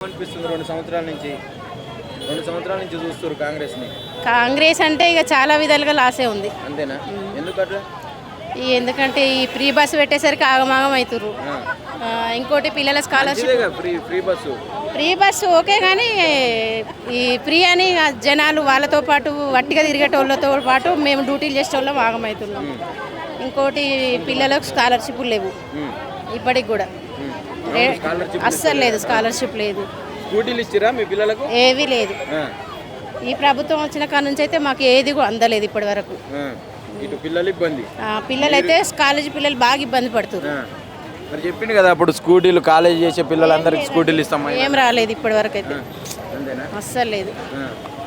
అనిపిస్తుంది 2 సంవత్సరాల నుంచి చూస్తారు కాంగ్రెస్ అంటే ఇక చాలా విధాలుగా లాసే ఉంది. అంతేనా? ఎందుకట్లా? ఎందుకంటే ఈ ఫ్రీ బస్సు పెట్టేసరికి ఆగమాగం అవుతుర్రు. ఇంకోటి పిల్లల స్కాలర్షిప్ ఫ్రీ బస్సు ఓకే, కానీ ఈ ఫ్రీ అని జనాలు వాళ్ళతో పాటు వట్టిగా తిరిగేటోళ్ళతో పాటు మేము డ్యూటీలు చేసేటోళ్ళం ఆగమవుతున్నాం. ఇంకోటి పిల్లలకు స్కాలర్షిప్ లేవు ఇప్పటికి కూడా, అస్సలు లేదు స్కాలర్షిప్ లేదు. స్కూటీలు ఇచ్చిరా మీ పిల్లలకు? ఏవీ లేదు. ఈ ప్రభుత్వం వచ్చిన కాడ నుంచి అయితే మాకు ఏది కూడా అందలేదు ఇప్పటి వరకు. పిల్లలైతే కాలేజీ పిల్లలు బాగా ఇబ్బంది పడుతున్నారు. మరి చెప్పింది కదా అప్పుడు స్కూటీలు కాలేజీ చేసే పిల్లలందరికీ స్కూటీలు ఇస్తాం, ఏం రాలేదు ఇప్పటి వరకు అయితే, అస్సలు లేదు.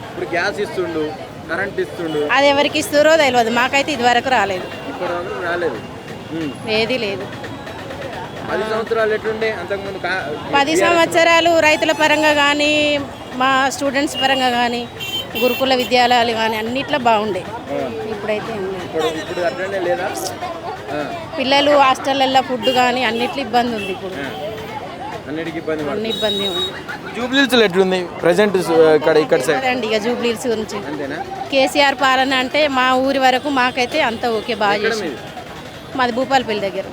ఇప్పుడు గ్యాస్ ఇస్తుండు, కరెంట్ ఇస్తుండు, అది ఎవరికి ఇస్తారో తెలియదు, మాకైతే ఇది వరకు రాలేదు, ఏది లేదు. 10 సంవత్సరాలు ఎట్లుండే అంతకుముందు? 10 సంవత్సరాలు రైతుల పరంగా కానీ మా స్టూడెంట్స్ పరంగా కానీ గురుకుల విద్యాలయాలు కానీ అన్నిట్లో బాగుండే. ఇప్పుడైతే ఇప్పుడు అట్లనే లేదా? పిల్లలు హాస్టల్లో ఫుడ్ కానీ అన్నిట్లో ఇబ్బంది ఉంది. ఇప్పుడు అన్నిటికీ ఇబ్బంది ఉంది. జూబ్లీహిల్స్ ఎట్లుంది ప్రెసెంట్? ఇక్కడ సైడ్ అండి ఇక జూబ్లీహిల్స్ గురించి కేసీఆర్ పాలన అంటే మా ఊరి వరకు మాకైతే అంత ఓకే, బాగా చేసి. మాది భూపాలపల్లి దగ్గర,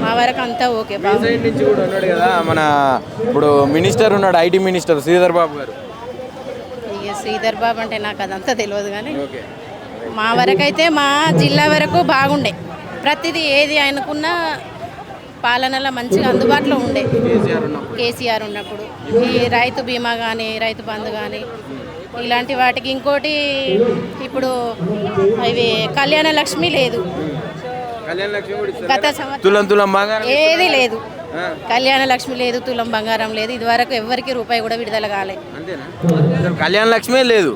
మా వరకు అంతా ఓకే. సైడ్ నుంచి కూడా ఉన్నాడు కదా మన ఇప్పుడు మినిస్టర్ ఉన్నాడు, ఐటీ మినిస్టర్ శ్రీధర్ బాబు గారు. ఇక శ్రీధర్ బాబు అంటే నాకు అదంతా తెలియదు, కానీ మా వరకు అయితే మా జిల్లా వరకు బాగుండే. ప్రతిదీ ఏది అనుకున్న పాలనలో మంచిగా అందుబాటులో ఉండే కేసీఆర్ ఉన్నప్పుడు. ఈ రైతు బీమా కానీ రైతు బంధు కానీ ఇలాంటి వాటికి. ఇంకోటి ఇప్పుడు ఇవి కళ్యాణ లక్ష్మి లేదు, గత సంవత్సరం ఏది లేదు. కళ్యాణ లక్ష్మి లేదు, తులం బంగారం లేదు, ఇదివరకు ఎవరికి రూపాయి కూడా విడుదల కాలే. కళ్యాణ లక్ష్మి లేదు,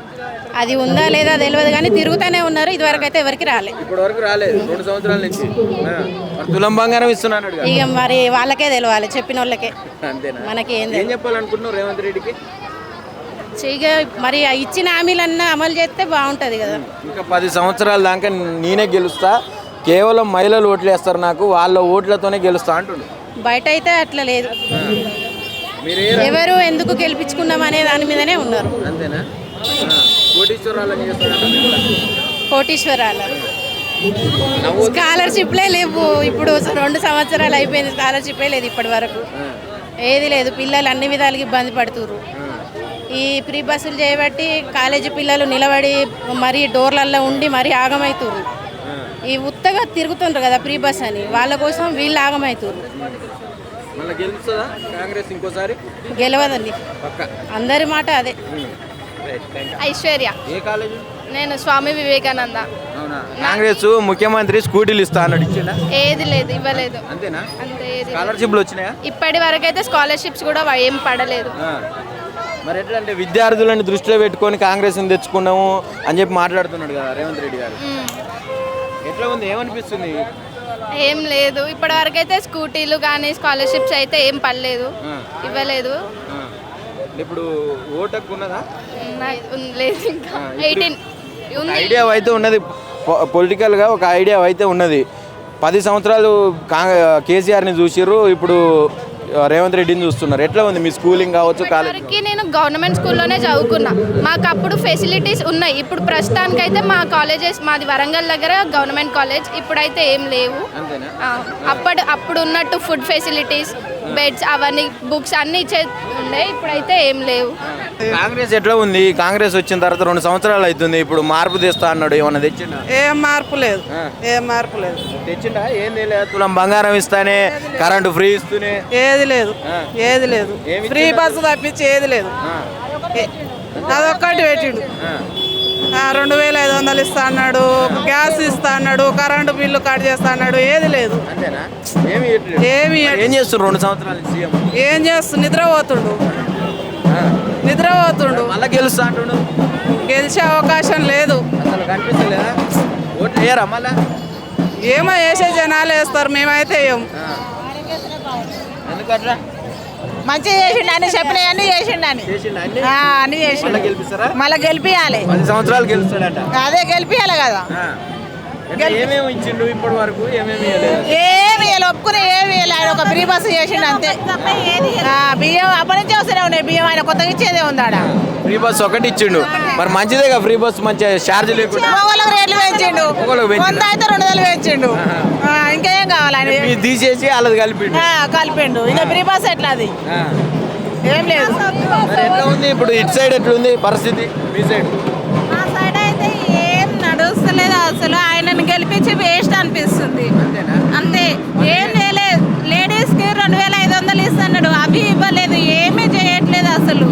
అది ఉందా లేదా తెలియదు, కానీ తిరుగుతూనే ఉన్నారు. ఇదివరకు అయితే ఎవరికి రాలేదు, ఇప్పటి వరకు రాలేదు. 2 సంవత్సరాల నుంచి తులం బంగారం ఇస్తున్నాడు. ఇక మరి వాళ్ళకే తెలియాలి, చెప్పిన వాళ్ళకే. మనకి ఏం చెప్పాలనుకుంటున్నావు రేవంత్ రెడ్డికి? మరి ఇచ్చిన హామీలన్నా అమలు చేస్తే బాగుంటుంది కదా. ఇంకా 10 సంవత్సరాల దాకా నేనే గెలుస్తా, కేవలం మహిళలు ఓట్లు వేస్తారు నాకు, వాళ్ళ ఓట్లతోనే గెలుస్తా అంటుండు. బయట అయితే అట్లా లేదు, ఎవరు ఎందుకు గెలిపించుకున్నాం అనే దాని మీదనే ఉన్నారు. అంతేనా? కోటీశ్వరాల స్కాలర్షిప్లే లేవు. ఇప్పుడు 2 సంవత్సరాలు అయిపోయింది, స్కాలర్షిప్లే లేదు ఇప్పటి వరకు, ఏది లేదు. పిల్లలు అన్ని విధాలుగా ఇబ్బంది పడుతున్నారు. ఈ ఫ్రీ బస్సులు చేయబట్టి కాలేజీ పిల్లలు నిలబడి మరీ డోర్లల్లో ఉండి మరీ ఆగమవుతున్నారు. ఈ ఉత్తగా తిరుగుతుండ్రు కదా ఫ్రీ బస్ అని, వాళ్ళ కోసం వీళ్ళు ఆగమవుతున్నారు. గెలవదండి, అందరి మాట అదే. ఐశ్వర్య, నేను స్వామి వివేకానంద. కాంగ్రెస్ ముఖ్యమంత్రి స్కూటీలు ఇస్తా అన్నాడు, ఇచ్చిందా? ఏది లేదు, ఇవ్వలేదు. అంతేనా? అంతే. స్కాలర్షిప్లు వచ్చినాయా? ఇప్పటి వరకు అయితే స్కాలర్షిప్స్ కూడా ఏం పడలేదు. మరి ఎట్లా అంటే విద్యార్థులను దృష్టిలో పెట్టుకొని కాంగ్రెస్ తెచ్చుకున్నాము అని చెప్పి మాట్లాడుతున్నాడు కదా రేవంత్ రెడ్డి గారు. ఎట్లా ఉంది, ఏమనిపిస్తుంది? ఏం లేదు, ఇప్పటి వరకు అయితే స్కూటీలు కానీ స్కాలర్షిప్స్ అయితే ఏం పడలేదు, ఇవ్వలేదు. ఇప్పుడు ఓటకు ఉన్నదా? లేదు, ఇంకా 18 ఐడియా అయితే ఉన్నది, పొలిటికల్గా ఒక ఐడియా అయితే ఉన్నది. 10 సంవత్సరాలు కేసీఆర్ని చూసిర్రు, ఇప్పుడు రేవంత్ రెడ్డిని చూస్తున్నారు. ఎట్లా ఉంది మీ స్కూలింగ్ కావచ్చు, కాలేజ్? నేను గవర్నమెంట్ స్కూల్లోనే చదువుకున్నా, మాకు అప్పుడు ఫెసిలిటీస్ ఉన్నాయి. ఇప్పుడు ప్రస్తుతానికైతే మా కాలేజెస్, మాది వరంగల్ దగ్గర గవర్నమెంట్ కాలేజ్, ఇప్పుడైతే ఏం లేవు. అప్పుడు ఉన్నట్టు ఫుడ్ ఫెసిలిటీస్, బెడ్స్, అవన్నీ బుక్స్ అన్నీ ఇచ్చే ఉండే, ఇప్పుడైతే ఏం లేవు. కాంగ్రెస్ ఎట్లా ఉంది? కాంగ్రెస్ వచ్చిన తర్వాత 2 సంవత్సరాలు అవుతుంది, ఇప్పుడు మార్పు తెస్తా అన్నాడు, ఏమన్నా తెచ్చిండా? ఏం మార్పు లేదు, ఏం మార్పు లేదు. తెచ్చిండా? ఏంది లేదు, తులం బంగారం ఇస్తానే, కరెంటు ఫ్రీ ఇస్తూనే, ఏది లేదు, ఏది లేదు. ఫ్రీ బస్సు తప్పించి ఏది లేదు. అదొక్కటి పెట్టిండు. 2500 ఇస్తా అన్నాడు, గ్యాస్ ఇస్తా అన్నాడు, కరెంటు బిల్లు కట్ చేస్తా అన్నాడు, ఏది లేదు. ఏమి ఏం చేస్తుండ్రు 2 సంవత్సరాలు? ఏం చేస్తు నిద్రపోతుండు. మళ్ళీ గెలుస్తా అంటుండు, గెలిచే అవకాశం లేదు. అసలు కనిపిస్తలేదా? ఓట్లు వేయరా మళ్ళా? ఏమో వేసే జనాలు వేస్తారు, మేమైతే ఏం. ఎందుకట్లా? మంచిగా చేసిండు, అన్ని చెప్పినవి అన్ని చేసిండు, అన్ని చేసిండు. మళ్ళీ గెలిపియాలి. 10 సంవత్సరాలు గెలుస్తాడట. అదే గెలిపియాలి కదా. ఏమేమి ఇచ్చిండు ఇప్పటి వరకు? ఏమి ఏమి ఒప్పుకుని ఏమి ఆయన ఒక ఫ్రీ బస్సు చేసిండు అంతే. బియ్యం అప్పటి నుంచే వస్తూనే ఉన్నాయి బియ్యం, ఆయన కొత్తగా ఇచ్చేదే ఉంది ఆడ. ఫ్రీ బస్ ఒకటి ఇచ్చిండు, మరి మంచిదేగా ఫ్రీ బస్, మంచిగా ఛార్జ్ లేకుండా. మగవాళ్ళకి రేట్లు పెంచిండు, మగవాళ్ళకి పెంచిండు. 100 అయితే 200 పెంచిండు. ఇంకేం కావాలి ఆయన? ఇది తీసేసి వాళ్ళది కలిపిండు. కలిపిండు. ఇంకా ఫ్రీ బస్ ఎట్లా అది? ఏం లేదు. మరి ఎట్లా ఉంది ఇప్పుడు ఇటు సైడ్ ఎట్లుంది పరిస్థితి మీ సైడ్? మా సైడ్ అయితే ఏం నడుస్తలేదు అసలు. ఆయనను గెలిపించి వేస్ట్ అనిపిస్తుంది అంతే. ఏం చేయలేదు. లేడీస్కి 2500 ఇస్తున్నాడు, అవి ఇవ్వలేదు, ఏమీ చేయట్లేదు అసలు.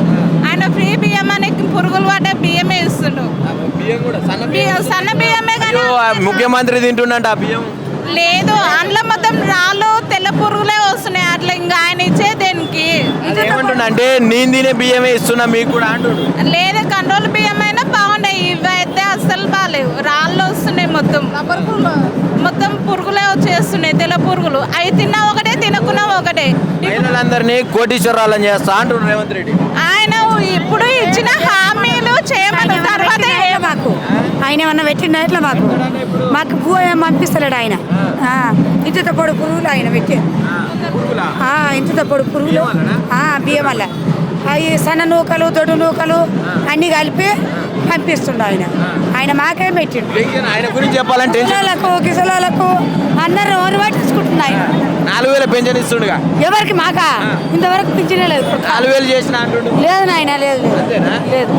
ఆయన ఫ్రీ బియ్యం అని పురుగులు పడ్డ బియ్యమే ఇస్తుండు. సన్న బియ్యమే కానీ ముఖ్యమంత్రి తింటుండంట ఆ బియ్యం. లేదు, అందులో మొత్తం రాళ్ళు తెల్ల పురుగులే వస్తున్నాయి. అట్లా ఇంకా ఆయన ఇచ్చే దేనికి? ఏమంటుండ అంటే నేను తినే బియ్యమే ఇస్తున్నా మీకు కూడా అంటుండు. లేదు, కంట్రోల్ బియ్యం అయినా బాగున్నాయి, ఇవి అయితే అస్సలు బాగాలేవు. రాళ్ళు వస్తున్నాయి, మొత్తం పురుగులే వచ్చేస్తున్నాయి, తెల్ల పురుగులు. అవి తిన్నా ఒకటే, తినకున్నా ఒకటే. మహిళలందరినీ కోటీశ్వరాలను చేస్తా అంటుండు రేవంత్ రెడ్డి. ఆయన ఇప్పుడు ఇచ్చిన హామీలు చేయమని తర్వాత మాకు ఆయన ఏమన్నా పెట్టిండ ఎట్లా? మాకు భూ ఏం పంపిస్తలేడు ఆయన. ఇంత పొడి పురుగులు ఆయన పెట్టి, ఇంత పొడి పురుగులు బియ్యం వల్ల అవి సన్న నూకలు దొడ్డు నూకలు అన్నీ కలిపి పంపిస్తుండు ఆయన. ఆయన మాకేం పెట్టిండు. ఆయన గురించి చెప్పాలంటే కిసలకు అందరు ఎవరు పట్టించుకుంటున్నాయి. 4000 పెన్షన్ ఇస్తుండగా ఎవరికి? మాకా ఇంతవరకు పింఛనే లేదు. 4000 చేసిన అంటుండు. లేదు నాయన, లేదు లేదు.